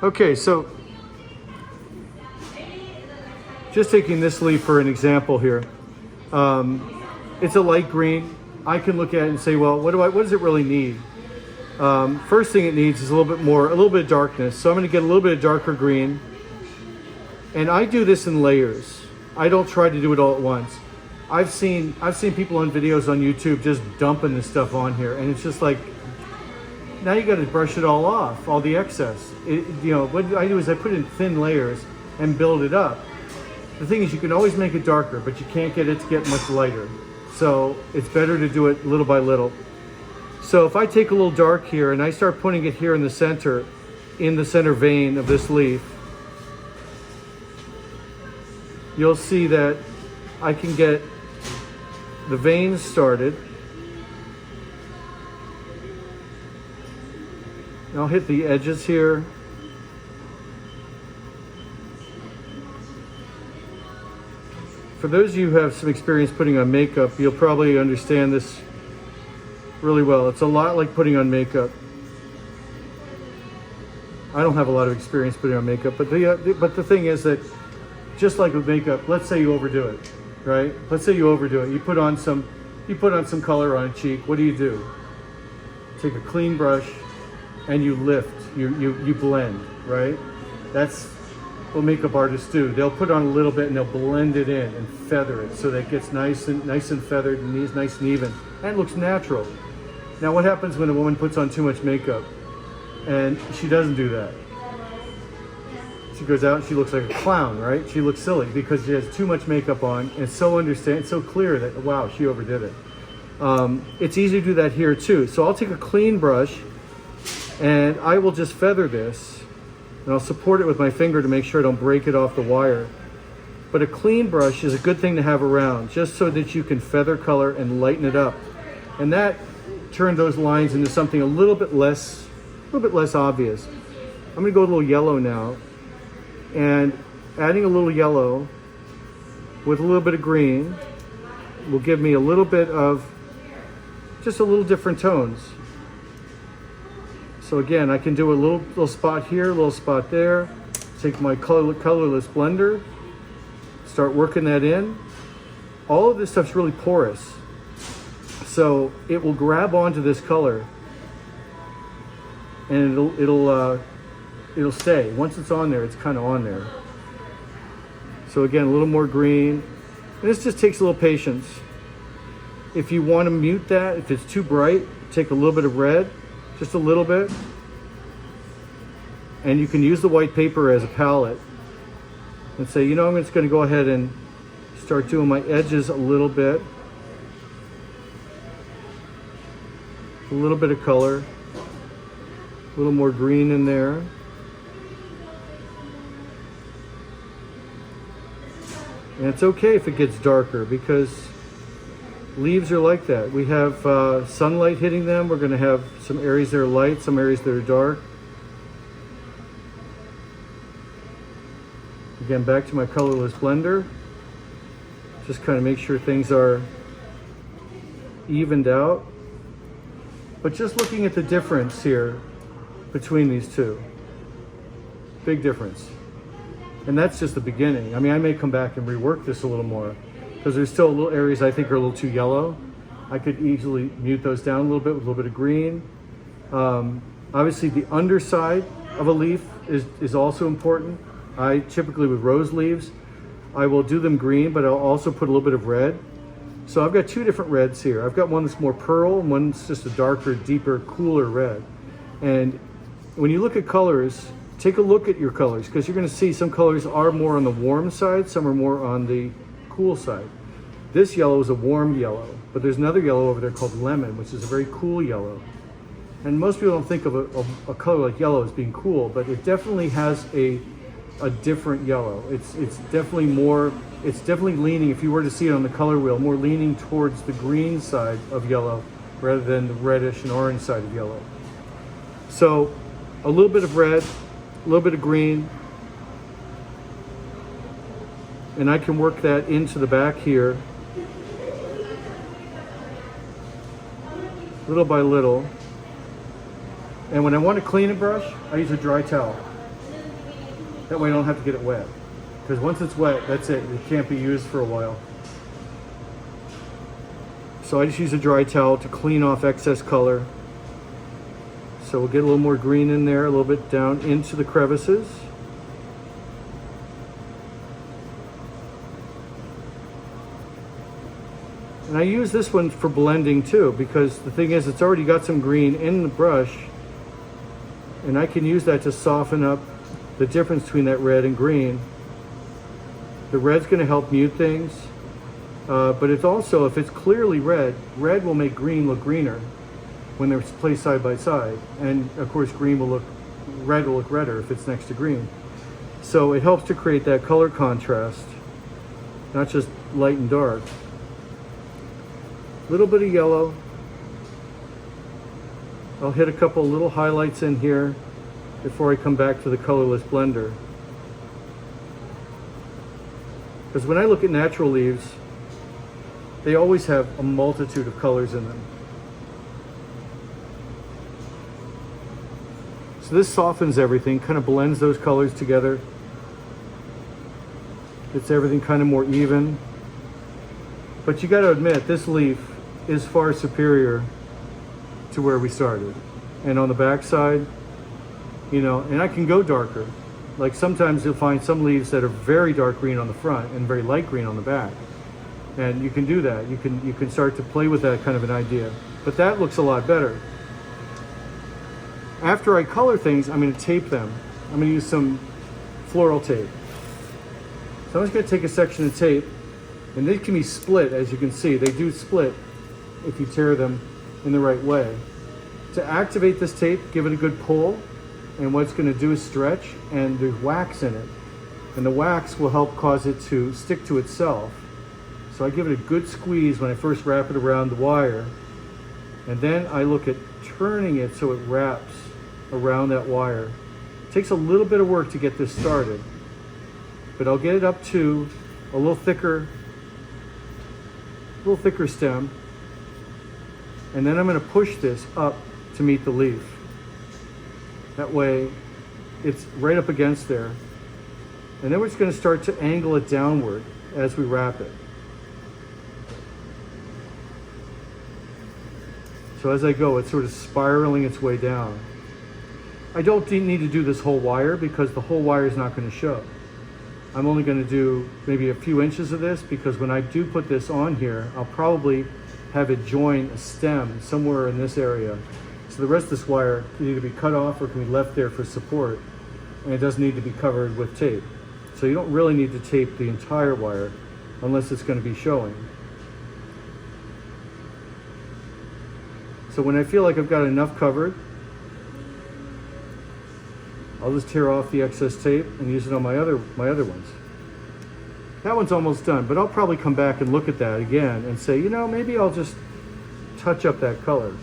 Okay, so just taking this leaf for an example here. It's a light green. I can look at it and say, well, what does it really need? First thing it needs is a little bit of darkness. So I'm going to get a little bit of darker green. And I do this in layers. I don't try to do it all at once. I've seen people on videos on YouTube just dumping this stuff on here, and it's just like, now you got to brush it all off, all the excess. What I do is I put it in thin layers and build it up. The thing is, you can always make it darker, but you can't get it to get much lighter. So it's better to do it little by little. So if I take a little dark here and I start putting it here in the center vein of this leaf, you'll see that I can get the veins started. And I'll hit the edges here. For those of you who have some experience putting on makeup, you'll probably understand this really well. It's a lot like putting on makeup. I don't have a lot of experience putting on makeup, but the thing is that just like with makeup, let's say you overdo it, right? Let's say you overdo it. You put on some color on a cheek. What do? Take a clean brush and you lift, you blend, right? That's what makeup artists do. They'll put on a little bit and they'll blend it in and feather it so that it gets nice and feathered and nice and even, and it looks natural. Now, what happens when a woman puts on too much makeup and she doesn't do that? She goes out and she looks like a clown, right? She looks silly because she has too much makeup on, and it's so clear that, wow, she overdid it. It's easy to do that here too. So I'll take a clean brush and I will just feather this, and I'll support it with my finger to make sure I don't break it off the wire. But a clean brush is a good thing to have around, just so that you can feather color and lighten it up. And that turned those lines into something a little bit less obvious. I'm gonna go a little yellow now, and adding a little yellow with a little bit of green will give me a little bit of just a little different tones. So again, I can do a little spot here, a little spot there. Take my colorless blender, start working that in. All of this stuff's really porous, so it will grab onto this color, and it'll stay. Once it's on there, it's kind of on there. So again, a little more green. And this just takes a little patience. If you want to mute that, if it's too bright, take a little bit of red, just a little bit. And you can use the white paper as a palette and say, I'm just going to go ahead and start doing my edges a little bit. A little bit of color, a little more green in there. And it's okay if it gets darker, because leaves are like that. We have sunlight hitting them. We're going to have some areas that are light, some areas that are dark. Again, back to my colorless blender. Just kind of make sure things are evened out. But just looking at the difference here between these two, big difference. And that's just the beginning. I mean, I may come back and rework this a little more, because there's still little areas I think are a little too yellow. I could easily mute those down a little bit with a little bit of green. Obviously, the underside of a leaf is also important. I typically, with rose leaves, I will do them green, but I'll also put a little bit of red. So I've got two different reds here. I've got one that's more pearl, and one that's just a darker, deeper, cooler red. And when you look at colors, take a look at your colors, because you're going to see some colors are more on the warm side, some are more on the cool side. This yellow is a warm yellow, but there's another yellow over there called lemon, which is a very cool yellow. And most people don't think of a color like yellow as being cool, but it definitely has a different yellow. It's definitely leaning, if you were to see it on the color wheel, more leaning towards the green side of yellow rather than the reddish and orange side of yellow. So a little bit of red, a little bit of green, and I can work that into the back here little by little. And when I want to clean a brush, I use a dry towel. That way I don't have to get it wet. Because once it's wet, that's it. It can't be used for a while. So I just use a dry towel to clean off excess color. So we'll get a little more green in there, a little bit down into the crevices. And I use this one for blending too, because the thing is, it's already got some green in the brush, and I can use that to soften up the difference between that red and green. The red's going to help mute things, but it's also, if it's clearly red, red will make green look greener when they're placed side by side, and of course red will look redder if it's next to green. So it helps to create that color contrast, not just light and dark. Little bit of yellow. I'll hit a couple little highlights in here before I come back to the colorless blender. Because when I look at natural leaves, they always have a multitude of colors in them. So this softens everything, kind of blends those colors together. Gets everything kind of more even. But you got to admit, this leaf is far superior to where we started. And on the back side, you know, and I can go darker. Like sometimes you'll find some leaves that are very dark green on the front and very light green on the back. And you can do that. You can start to play with that kind of an idea. But that looks a lot better. After I color things, I'm going to tape them. I'm going to use some floral tape. So I'm just going to take a section of tape, and they can be split, as you can see. They do split if you tear them in the right way. To activate this tape, give it a good pull, and what it's going to do is stretch, and there's wax in it. And the wax will help cause it to stick to itself. So I give it a good squeeze when I first wrap it around the wire, and then I look at turning it so it wraps around that wire. It takes a little bit of work to get this started, but I'll get it up to a little thicker stem, and then I'm going to push this up to meet the leaf. That way it's right up against there, and then we're just going to start to angle it downward as we wrap it. So as I go, it's sort of spiraling its way down. I don't need to do this whole wire because the whole wire is not going to show. I'm only going to do maybe a few inches of this, because when I do put this on here, I'll probably have it join a stem somewhere in this area. So the rest of this wire can either be cut off or can be left there for support, and it doesn't need to be covered with tape. So you don't really need to tape the entire wire unless it's going to be showing. So when I feel like I've got enough covered, I'll just tear off the excess tape and use it on my other ones. That one's almost done, but I'll probably come back and look at that again and say, you know, maybe I'll just touch up that color.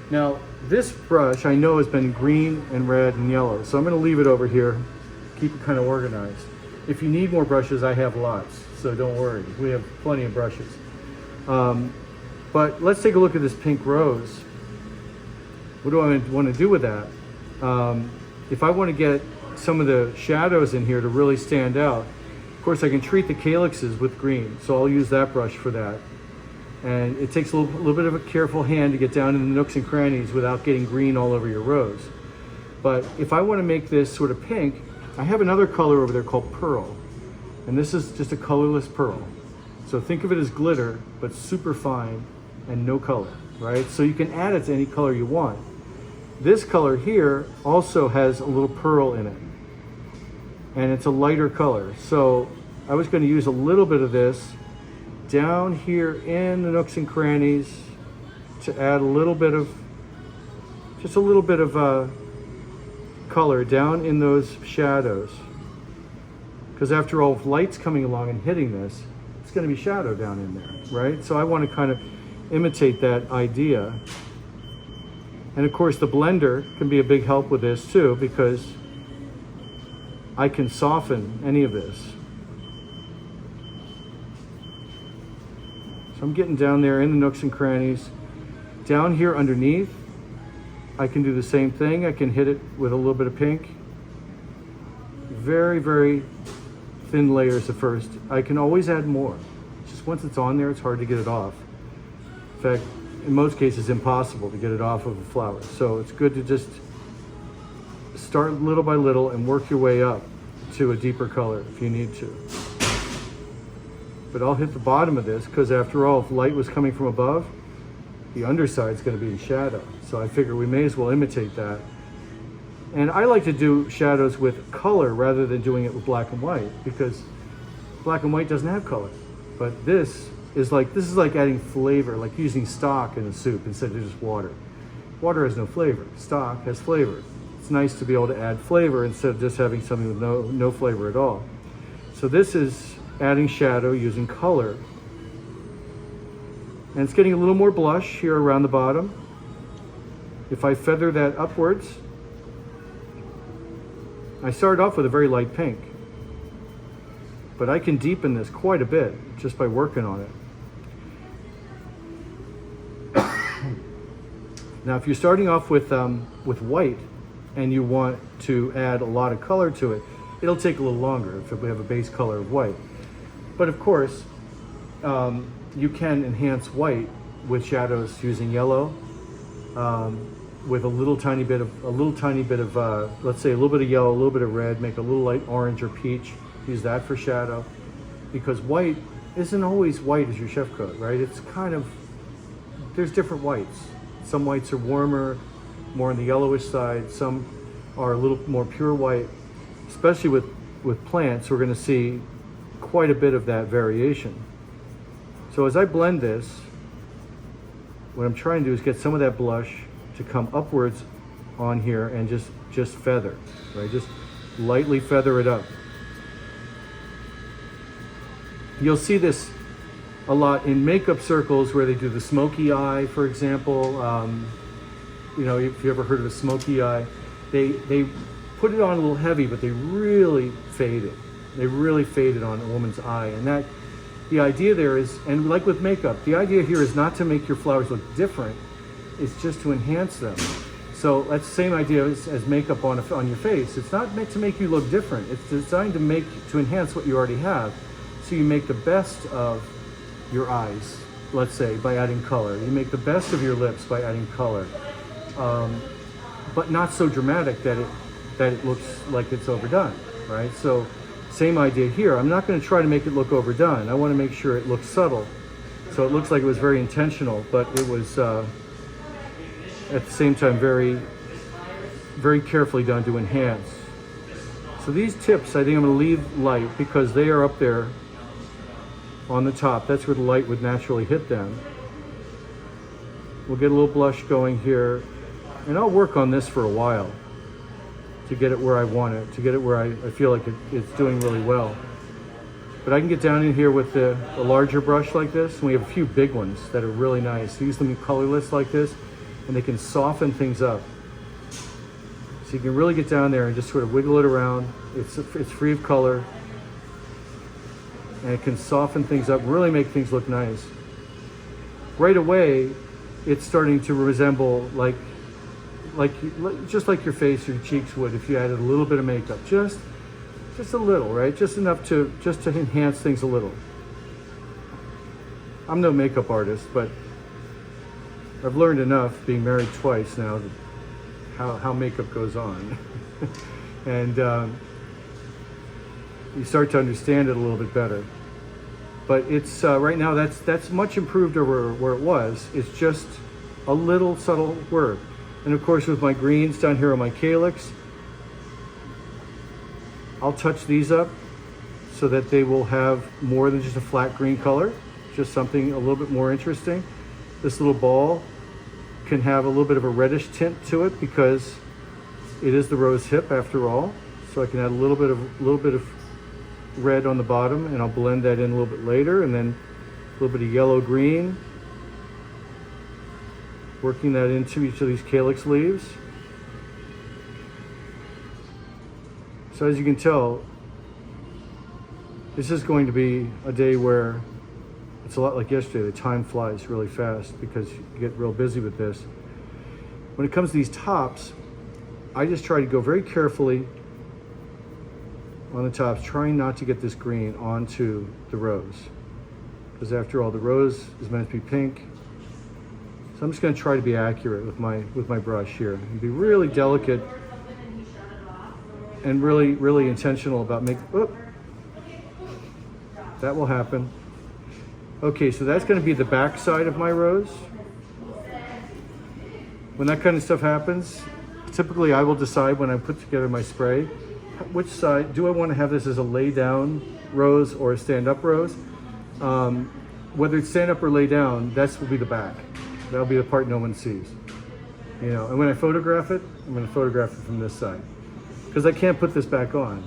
Now, this brush I know has been green and red and yellow, so I'm going to leave it over here, keep it kind of organized. If you need more brushes, I have lots, so don't worry. We have plenty of brushes. But let's take a look at this pink rose. What do I want to do with that? If I want to get some of the shadows in here to really stand out, of course I can treat the calyxes with green, so I'll use that brush for that. And it takes a little bit of a careful hand to get down in the nooks and crannies without getting green all over your rose. But if I want to make this sort of pink, I have another color over there called pearl, and this is just a colorless pearl. So think of it as glitter, but super fine and no color, right? So you can add it to any color you want. This color here also has a little pearl in it, and it's a lighter color. So I was going to use a little bit of this down here in the nooks and crannies to add just a little bit of color down in those shadows. Because after all, if light's coming along and hitting this, it's going to be shadow down in there, right? So I want to kind of imitate that idea. And of course the blender can be a big help with this too, because I can soften any of this. So I'm getting down there in the nooks and crannies. Down here underneath, I can do the same thing. I can hit it with a little bit of pink very, very thin layers at first. I can always add more. Just once it's on there, it's hard to get it off. In fact, in most cases, impossible to get it off of a flower. So it's good to just start little by little and work your way up to a deeper color if you need to. But I'll hit the bottom of this because after all, if light was coming from above, the underside is going to be in shadow. So I figure we may as well imitate that. And I like to do shadows with color rather than doing it with black and white, because black and white doesn't have color. But this is like adding flavor, like using stock in a soup instead of just water. Water has no flavor. Stock has flavor. It's nice to be able to add flavor instead of just having something with no flavor at all. So this is adding shadow using color. And it's getting a little more blush here around the bottom. If I feather that upwards, I started off with a very light pink, but I can deepen this quite a bit just by working on it. Now, if you're starting off with white and you want to add a lot of color to it, it'll take a little longer if we have a base color of white. But of course, you can enhance white with shadows using yellow, with a little tiny bit of, let's say a little bit of yellow, a little bit of red, make a little light orange or peach, use that for shadow. Because white isn't always white as your chef coat, right? It's kind of, there's different whites. Some whites are warmer, more on the yellowish side. Some are a little more pure white. Especially with plants, we're gonna see quite a bit of that variation. So as I blend this, what I'm trying to do is get some of that blush to come upwards on here and just feather, right? Just lightly feather it up. You'll see this a lot in makeup circles where they do the smoky eye, for example. You know, if you ever heard of a smoky eye, they put it on a little heavy, but they really fade it. They really fade it on a woman's eye. And that, the idea there is, and like with makeup, the idea here is not to make your flowers look different, it's just to enhance them. So that's the same idea as makeup on your face. It's not meant to make you look different. It's designed to enhance what you already have. So you make the best of your eyes, let's say, by adding color. You make the best of your lips by adding color. But not so dramatic that it looks like it's overdone, right? So same idea here. I'm not going to try to make it look overdone. I want to make sure it looks subtle. So it looks like it was very intentional, but it was at the same time very, very carefully done to enhance. So these tips, I think I'm going to leave light because they are up there on the top. That's where the light would naturally hit them. We'll get a little blush going here, and I'll work on this for a while to get it where I want it, to get it where I feel like it's doing really well. But I can get down in here with a larger brush like this, and we have a few big ones that are really nice. Use them colorless like this, and they can soften things up. So you can really get down there and just sort of wiggle it around. It's free of color, and it can soften things up, really make things look nice. Right away, it's starting to resemble just like your face or your cheeks would if you added a little bit of makeup, just a little, right? Just enough to enhance things a little. I'm no makeup artist, but I've learned enough being married twice now how makeup goes on. And you start to understand it a little bit better. But it's right now that's much improved over where it was. It's just a little subtle work. And of course, with my greens down here on my calyx, I'll touch these up so that they will have more than just a flat green color, just something a little bit more interesting. This little ball can have a little bit of a reddish tint to it because it is the rose hip after all. So I can add a little bit of red on the bottom, and I'll blend that in a little bit later, and then a little bit of yellow green, working that into each of these calyx leaves. So as you can tell, this is going to be a day where it's a lot like yesterday. The time flies really fast because you get real busy with this. When it comes to these tops, I just try to go very carefully on the tops, trying not to get this green onto the rose. Because after all, the rose is meant to be pink. So I'm just going to try to be accurate with my brush here and be really delicate and really intentional about making. That will happen. Okay, so that's going to be the back side of my rose. When that kind of stuff happens, typically I will decide when I put together my spray, which side, do I want to have this as a lay down rose or a stand up rose? Whether it's stand up or lay down, that will be the back. That'll be the part no one sees. You know, and when I photograph it, I'm going to photograph it from this side. Because I can't put this back on.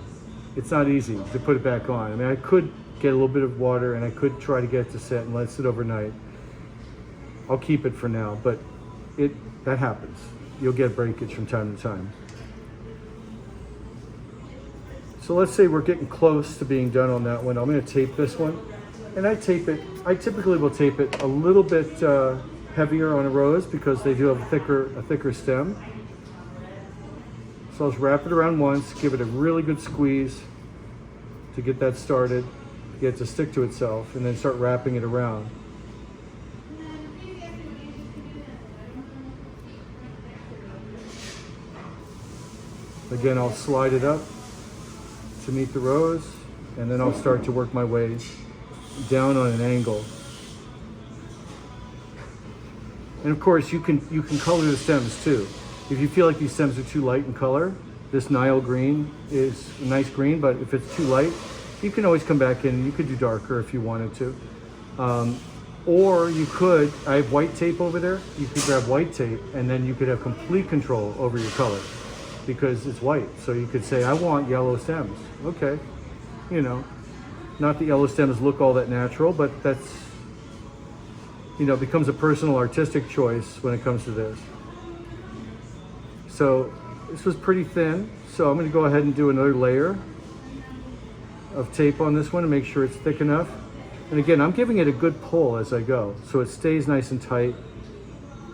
It's not easy to put it back on. I mean, I could get a little bit of water and I could try to get it to set and let it sit overnight. I'll keep it for now, but that happens. You'll get breakage from time to time. So let's say we're getting close to being done on that one. I'm going to tape this one. And I typically will tape it a little bit heavier on a rose because they do have a thicker stem. So I'll just wrap it around once, give it a really good squeeze to get that started, get it to stick to itself, and then start wrapping it around. Again, I'll slide it up to meet the rose, and then I'll start to work my way down on an angle. And of course, you can color the stems too. If you feel like these stems are too light in color, this Nile green is a nice green, but if it's too light, you can always come back in and you could do darker if you wanted to. Or you could, I have white tape over there, you could grab white tape and then you could have complete control over your color because it's white. So you could say, I want yellow stems. Okay, you know, not that yellow stems look all that natural, but that's, you know, becomes a personal artistic choice when it comes to this. So this was pretty thin, so I'm going to go ahead and do another layer of tape on this one to make sure it's thick enough. And again, I'm giving it a good pull as I go, so it stays nice and tight.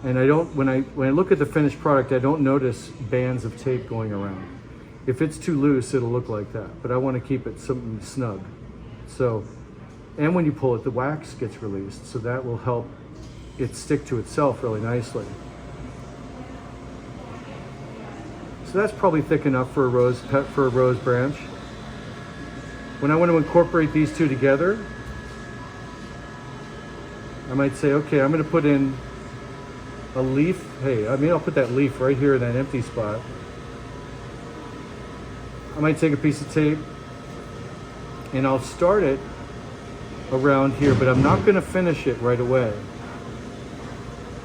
And I don't, when I look at the finished product, I don't notice bands of tape going around. If it's too loose, it'll look like that, but I want to keep it something snug. So, and when you pull it, the wax gets released, so that will help it stick to itself really nicely. So that's probably thick enough for a rose branch. When I want to incorporate these two together, I might say, okay, I'm going to put in a leaf. Hey, I mean, I'll put that leaf right here in that empty spot. I might take a piece of tape and I'll start it around here, but I'm not going to finish it right away.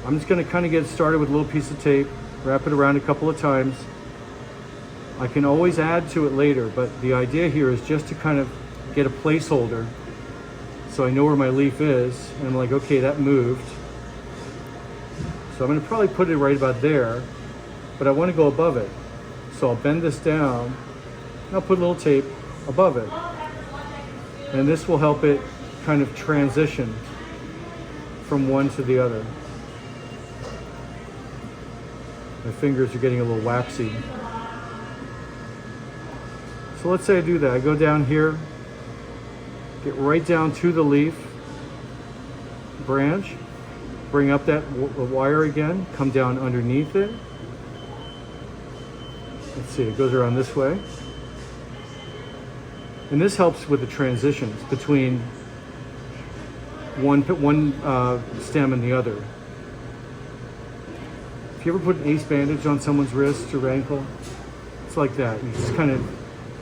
I'm just going to kind of get started with a little piece of tape, wrap it around a couple of times. I can always add to it later, but the idea here is just to kind of get a placeholder so I know where my leaf is, and I'm like, okay, that moved. So I'm going to probably put it right about there, but I want to go above it. So I'll bend this down, and I'll put a little tape above it. And this will help it kind of transition from one to the other. My fingers are getting a little waxy. So let's say I do that. I go down here, get right down to the leaf branch, bring up that wire again, come down underneath it. Let's see, it goes around this way. And this helps with the transitions between one stem and the other. If you ever put an ace bandage on someone's wrist or ankle, it's like that. You just kind of,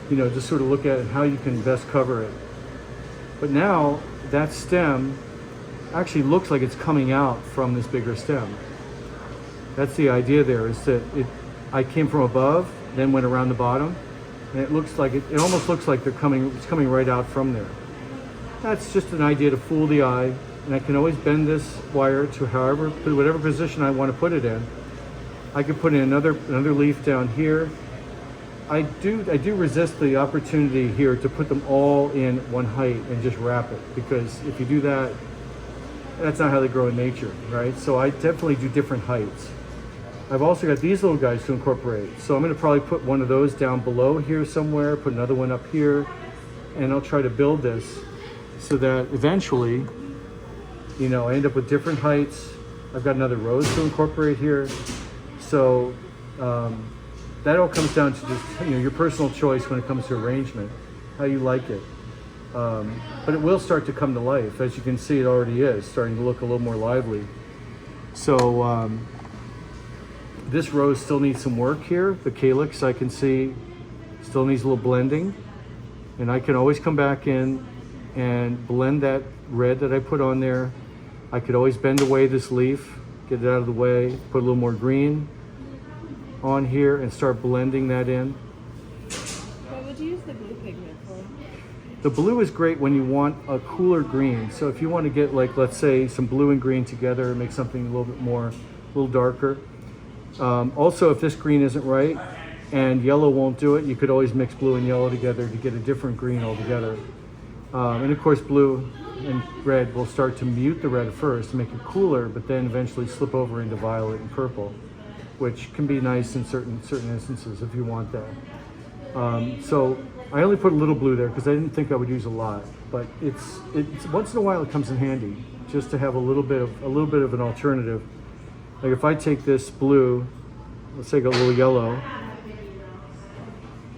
you know, just sort of look at how you can best cover it. But now that stem actually looks like it's coming out from this bigger stem. That's the idea there, is that I came from above, then went around the bottom, and it looks like it almost looks like it's coming right out from there. That's just an idea to fool the eye, and I can always bend this wire to whatever position I want to put it in. I could put in another leaf down here. I do resist the opportunity here to put them all in one height and just wrap it, because if you do that, that's not how they grow in nature, right? So I definitely do different heights. I've also got these little guys to incorporate. So I'm going to probably put one of those down below here somewhere, put another one up here, and I'll try to build this so that eventually, you know, I end up with different heights. I've got another rose to incorporate here. So that all comes down to just, you know, your personal choice when it comes to arrangement, how you like it. But it will start to come to life. As you can see, it already is starting to look a little more lively. So this rose still needs some work here. The calyx, I can see, still needs a little blending. And I can always come back in and blend that red that I put on there. I could always bend away this leaf, get it out of the way, put a little more green on here and start blending that in. What would you use the blue pigment for? The blue is great when you want a cooler green. So if you want to get, like, let's say some blue and green together and make something a little bit more, a little darker. Also, if this green isn't right and yellow won't do it, you could always mix blue and yellow together to get a different green altogether. And of course, blue and red will start to mute the red at first to make it cooler, but then eventually slip over into violet and purple, which can be nice in certain instances if you want that. So I only put a little blue there because I didn't think I would use a lot, but it's once in a while it comes in handy just to have a little bit of an alternative. Like if I take this blue, let's take a little yellow,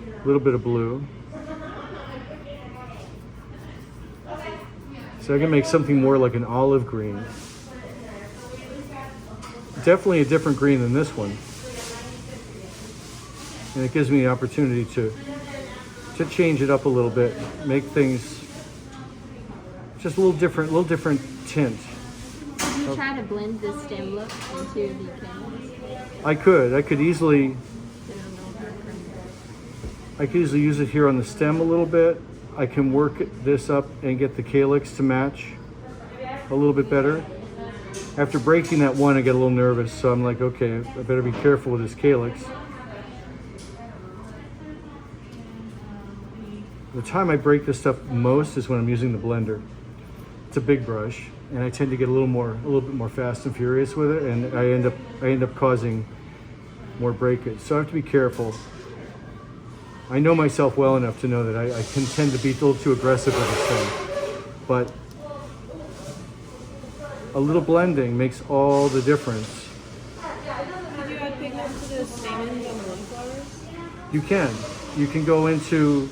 a little bit of blue. So I can make something more like an olive green. Definitely a different green than this one. And it gives me the opportunity to change it up a little bit, make things just a little different tint. Could you try to blend this stem look into the canvas? I could easily use it here on the stem a little bit. I can work this up and get the calyx to match a little bit better. After breaking that one, I get a little nervous, so I'm like, okay, I better be careful with this calyx. The time I break this stuff most is when I'm using the blender. It's a big brush, and I tend to get a little bit more fast and furious with it, and I end up causing more breakage. So I have to be careful. I know myself well enough to know that I can tend to be a little too aggressive with this thing, but a little blending makes all the difference. Could you add pigment to the stamens on the wildflowers? You can go into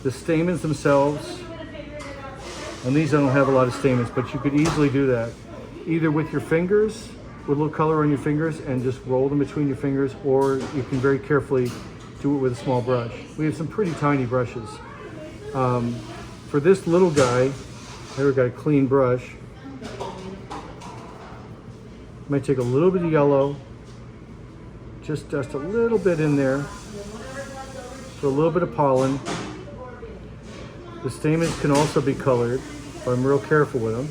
the stamens themselves. On these I don't have a lot of stamens, but you could easily do that. Either with your fingers, with a little color on your fingers and just roll them between your fingers, or you can very carefully do it with a small brush. We have some pretty tiny brushes. For this little guy, I've got a clean brush. Might take a little bit of yellow, just dust a little bit in there for a little bit of pollen. The stamens can also be colored, but I'm real careful with them.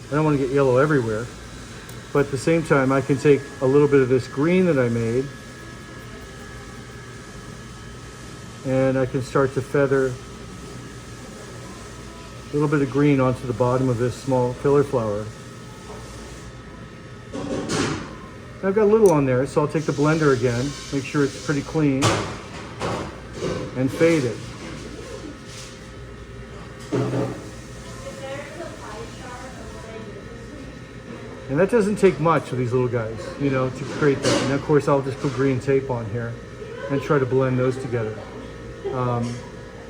I don't want to get yellow everywhere, but at the same time I can take a little bit of this green that I made and I can start to feather a little bit of green onto the bottom of this small filler flower. I've got a little on there, so I'll take the blender again, make sure it's pretty clean, and fade it. And that doesn't take much of these little guys, you know, to create that. And of course, I'll just put green tape on here and try to blend those together.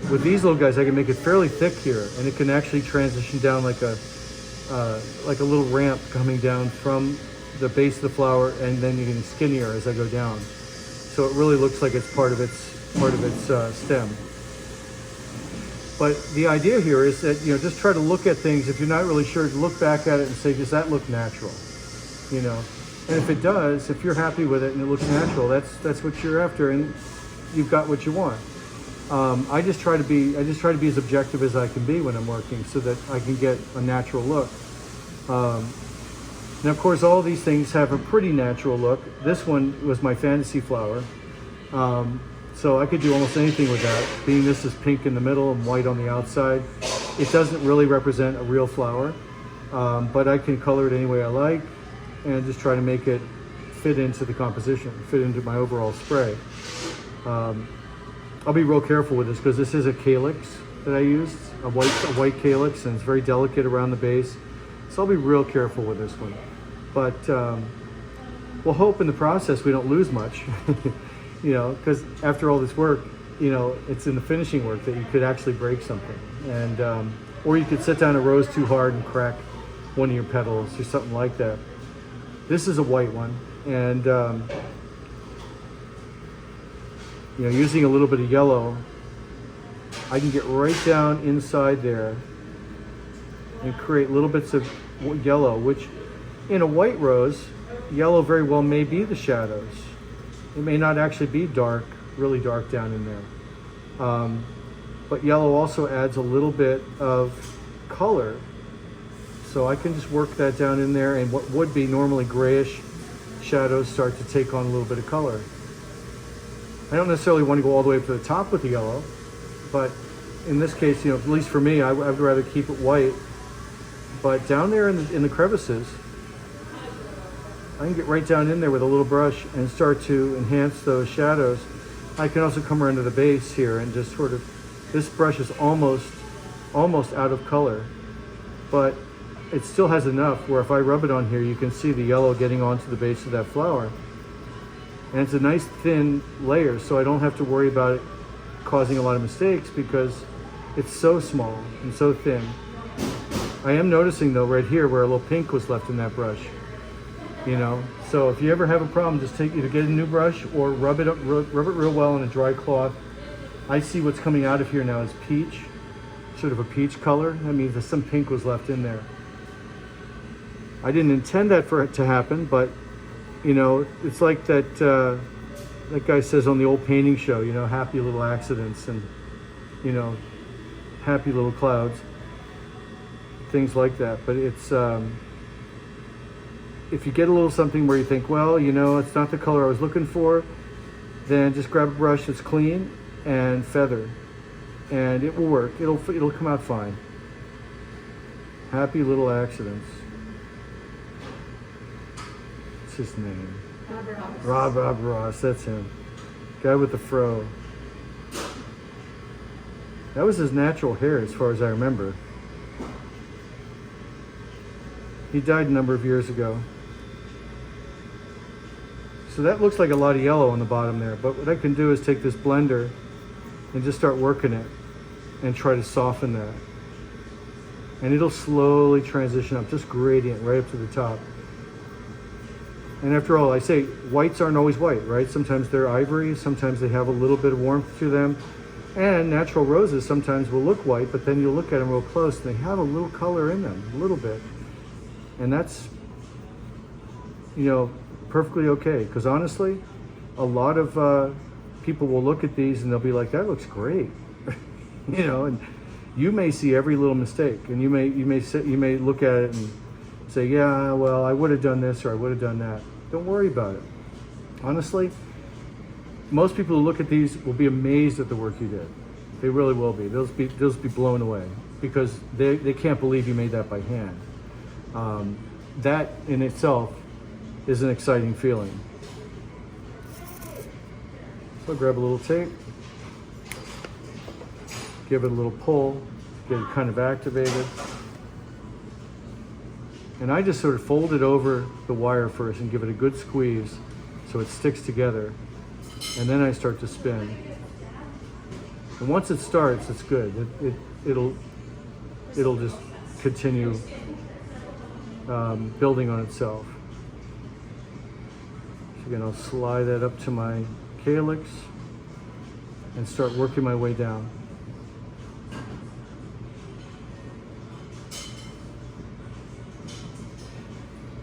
With these little guys, I can make it fairly thick here, and it can actually transition down like a little ramp coming down from the base of the flower, and then you're getting skinnier as I go down. So it really looks like it's part of its stem. But the idea here is that, you know, just try to look at things. If you're not really sure, look back at it and say, does that look natural? You know, and if it does, if you're happy with it and it looks natural, that's what you're after, and you've got what you want. I just try to be as objective as I can be when I'm working, so that I can get a natural look. Now, of course, all of these things have a pretty natural look. This one was my fantasy flower. So I could do almost anything with that. Being this is pink in the middle and white on the outside, it doesn't really represent a real flower. but I can color it any way I like and just try to make it fit into the composition, fit into my overall spray. I'll be real careful with this because this is a calyx that I used, a white calyx, and it's very delicate around the base. So I'll be real careful with this one. But we'll hope in the process we don't lose much, you know, because after all this work, you know, it's in the finishing work that you could actually break something. And or you could set down a rose too hard and crack one of your petals or something like that. This is a white one, and you know, using a little bit of yellow, I can get right down inside there and create little bits of yellow, which in a white rose, yellow very well may be the shadows. It may not actually be dark, really dark down in there. But yellow also adds a little bit of color. So I can just work that down in there, and what would be normally grayish shadows start to take on a little bit of color. I don't necessarily want to go all the way up to the top with the yellow, but in this case, you know, at least for me, I'd rather keep it white. But down there in the crevices, I can get right down in there with a little brush and start to enhance those shadows. I can also come around to the base here and just sort of, this brush is almost out of color, but it still has enough where if I rub it on here, you can see the yellow getting onto the base of that flower. And it's a nice thin layer, so I don't have to worry about it causing a lot of mistakes because it's so small and so thin. I am noticing though right here where a little pink was left in that brush, you know. So if you ever have a problem, just either get a new brush or rub it real well on a dry cloth. I see what's coming out of here now is peach, sort of a peach color. That means that some pink was left in there. I didn't intend that for it to happen, but you know, it's like that that guy says on the old painting show, you know, happy little accidents and, you know, happy little clouds, things like that. But it's, if you get a little something where you think, well, you know, it's not the color I was looking for, then just grab a brush that's clean and feather, and it will work. It'll come out fine. Happy little accidents. What's his name? Rob Ross, that's him. Guy with the fro. That was his natural hair as far as I remember. He died a number of years ago. So that looks like a lot of yellow on the bottom there, but what I can do is take this blender and just start working it and try to soften that. And it'll slowly transition up, just gradient right up to the top. And after all, I say whites aren't always white, right? Sometimes they're ivory, sometimes they have a little bit of warmth to them. And natural roses sometimes will look white, but then you'll look at them real close and they have a little color in them, a little bit. And that's, you know, perfectly okay. Because honestly, a lot of people will look at these and they'll be like, that looks great. You know, and you may see every little mistake, and you may look at it and say, yeah, well, I would have done this or I would have done that. Don't worry about it. Honestly, most people who look at these will be amazed at the work you did. They really will be. They'll be blown away because they can't believe you made that by hand. That in itself is an exciting feeling. So grab a little tape, give it a little pull, get it kind of activated. And I just sort of fold it over the wire first and give it a good squeeze so it sticks together. And then I start to spin. And once it starts, it's good. It'll just continue building on itself. So again, I'll slide that up to my calyx and start working my way down.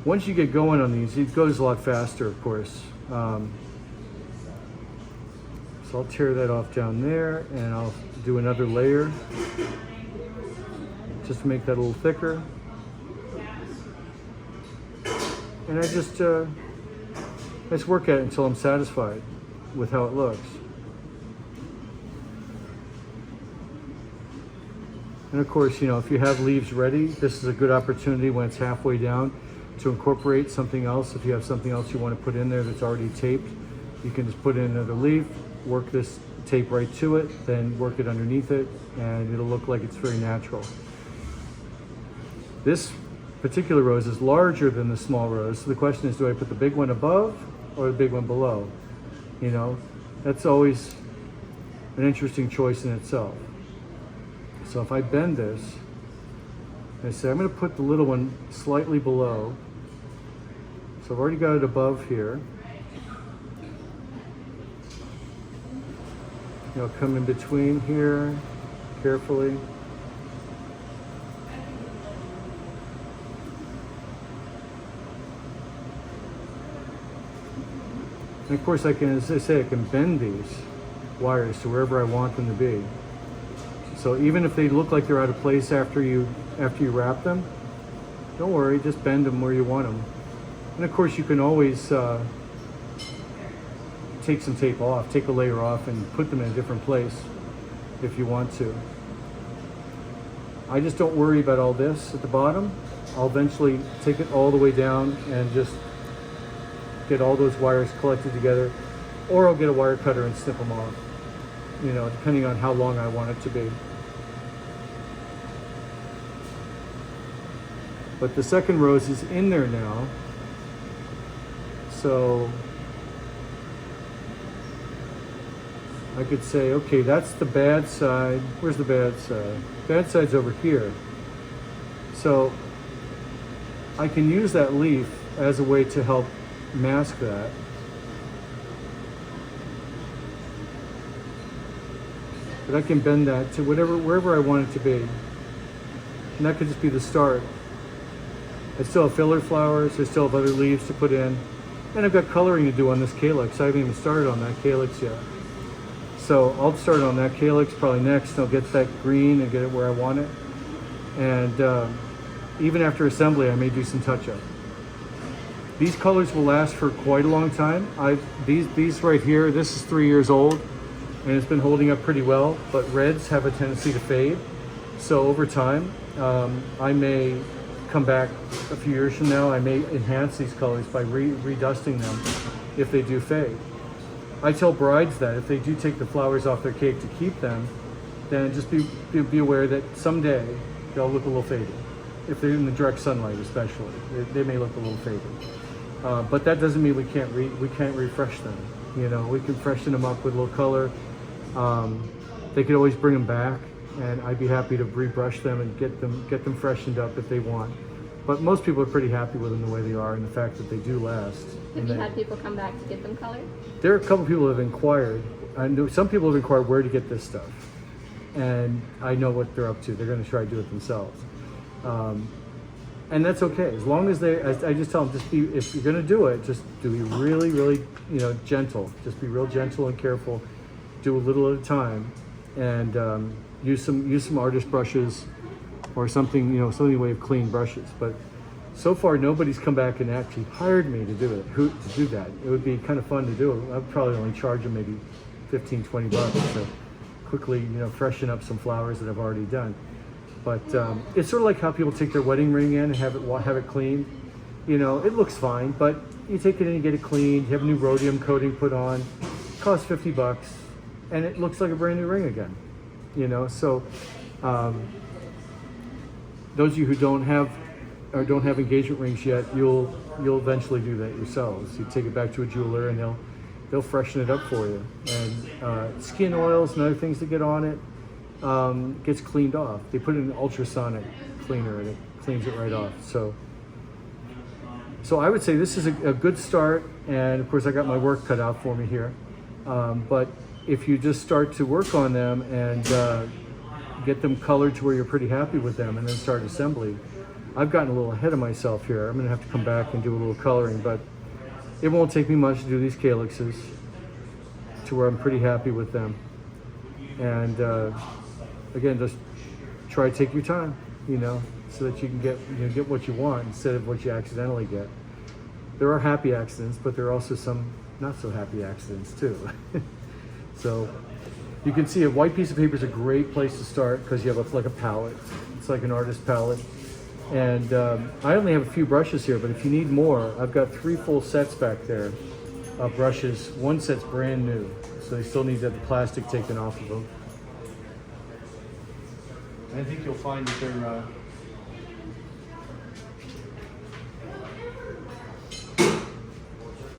Once you get going on these, it goes a lot faster, of course. So I'll tear that off down there and I'll do another layer just to make that a little thicker. And I just work at it until I'm satisfied with how it looks. And of course, you know, if you have leaves ready, this is a good opportunity when it's halfway down to incorporate something else. If you have something else you want to put in there that's already taped, you can just put in another leaf, work this tape right to it, then work it underneath it, and it'll look like it's very natural. This particular rose is larger than the small rose, so the question is, do I put the big one above or the big one below? You know, that's always an interesting choice in itself. So if I bend this, I say I'm going to put the little one slightly below. So I've already got it above here. You know, come in between here carefully. And of course I can, as I say, I can bend these wires to wherever I want them to be. So even if they look like they're out of place after you wrap them, don't worry, just bend them where you want them. And of course you can always take some tape off, take a layer off and put them in a different place if you want to. I just don't worry about all this at the bottom. I'll eventually take it all the way down and just get all those wires collected together, or I'll get a wire cutter and snip them off, you know, depending on how long I want it to be. But the second rose is in there now, so I could say, okay, that's the bad side. Where's the bad side? Bad side's over here. So I can use that leaf as a way to help mask that. But I can bend that to wherever I want it to be. And that could just be the start. I still have filler flowers, I still have other leaves to put in, and I've got coloring to do on this calyx. I haven't even started on that calyx yet. So I'll start on that calyx probably next. I'll get that green and get it where I want it. And even after assembly, I may do some touch-up. These colors will last for quite a long time. These right here, this is 3 years old, and it's been holding up pretty well, but reds have a tendency to fade. So over time, I may come back a few years from now, I may enhance these colors by redusting them if they do fade. I tell brides that if they do take the flowers off their cake to keep them, then just be aware that someday they'll look a little faded. If they're in the direct sunlight especially, they may look a little faded. But that doesn't mean we can't refresh them. You know, we can freshen them up with a little color. They could always bring them back, and I'd be happy to rebrush them and get them freshened up if they want. But most people are pretty happy with them the way they are, and the fact that they do last. Have you had people come back to get them colored? There are a couple people who have inquired. I know some people have inquired where to get this stuff, and I know what they're up to. They're going to try to do it themselves, and that's okay as long as I just tell them, just be, if you're going to do it, just be really, really, you know, gentle. Just be real gentle and careful. Do a little at a time, and use some artist brushes or something, you know, some way of clean brushes. But so far, nobody's come back and actually hired me to do it. To do that, it would be kind of fun to do it. I'd probably only charge them maybe 15, 20 bucks to quickly, you know, freshen up some flowers that I've already done. But it's sort of like how people take their wedding ring in and have it cleaned. You know, it looks fine, but you take it in and get it cleaned. You have a new rhodium coating put on. It costs 50 bucks, and it looks like a brand new ring again. You know, so those of you who don't have engagement rings yet, you'll eventually do that yourselves. You take it back to a jeweler, and they'll freshen it up for you. And skin oils and other things that get on it gets cleaned off. They put it in an ultrasonic cleaner, and it cleans it right off. So I would say this is a good start, and of course I got my work cut out for me here. But if you just start to work on them and get them colored to where you're pretty happy with them, and then start assembly. I've gotten a little ahead of myself here. I'm gonna have to come back and do a little coloring, but it won't take me much to do these calyxes to where I'm pretty happy with them. And again, just try to take your time, you know, so that you can get what you want instead of what you accidentally get. There are happy accidents, but there are also some not so happy accidents too. So You can see a white piece of paper is a great place to start because you have like a palette. It's like an artist palette. And I only have a few brushes here, but if you need more, I've got 3 full sets back there of brushes. One set's brand new, so they still need to have the plastic taken off of them. I think you'll find that they're